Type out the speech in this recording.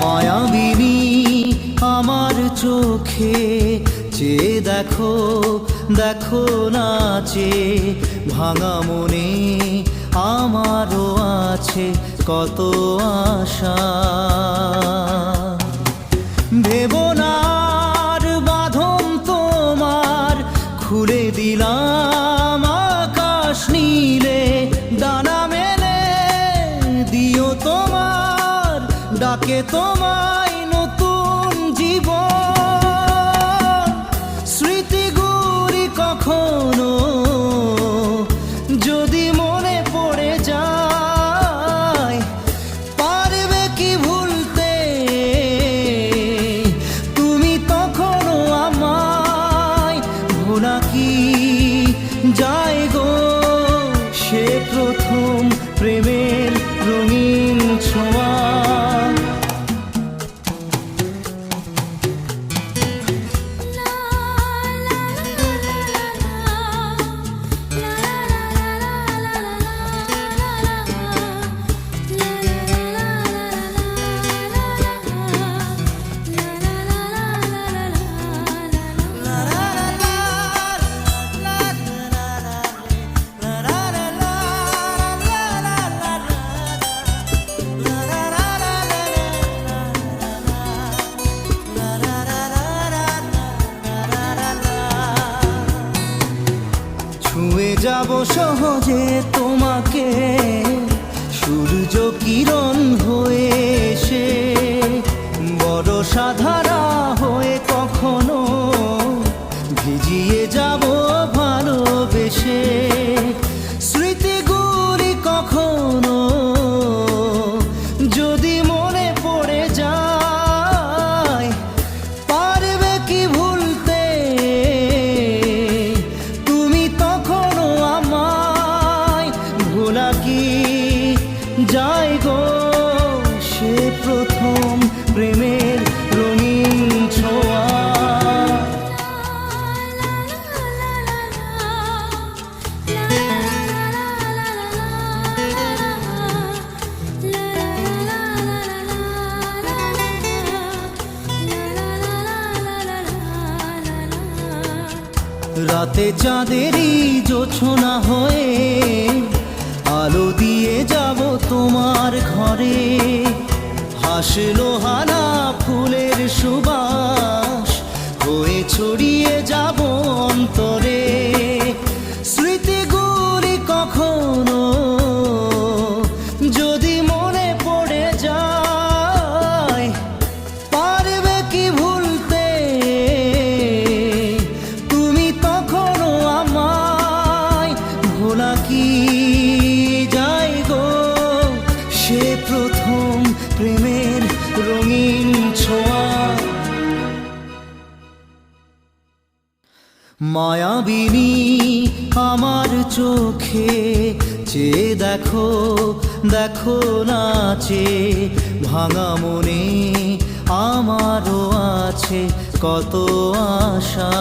মায়াবিনী আমার চোখে চেয়ে দেখো, দেখো নাচে ভাঙা মনে আমারও আছে কত আশা। ভেবনার বাঁধন তোমার খুলে দিলাম আকাশ নীলে, ডানা মেলে দিও তোমার ডাকে তোমায় নতুন জীবন। স্মৃতিগুলি কখনো যদি মনে পড়ে যায়, পারবে কি ভুলতে তুমি তখনো আমায়? ভোলা কি যায় গো সে প্রথম প্রেমের রঙিন ছোঁয়া। ছুঁয়ে যাব সহজে তোমাকে সূর্য কিরণ হয়ে এসে, বরষা ধারা হয়ে কখনো ভিজিয়ে যাব ভালোবেসে। স্মৃতিগুলি কখনো যদি মনে পড়ে যায়, পারবে কি ভুলতে তুমি তখনো আমায়? ভোলা কি যায় গো সে প্রথম প্রেমের রঙিন ছোঁয়া। রাতে চাঁদেরই জোছনা হয়ে আলো দিয়ে যাব তোমার ঘরে, হাসলো হানা ফুলের সুবাস হয়ে ছড়িয়ে যাব অন্তরে। স্মৃতিগুলি কখনো যদি মনে পড়ে যায়, পারবে কি ভুলতে তুমি তখনো আমায়? ভোলা কি যায় গো সে প্রথম প্রেমের রঙিন ছোঁয়া। মায়াবিনী আমার চোখে চেয়ে দেখো, দেখো নাচে ভাঙা মনে আমারও আছে কত আশা।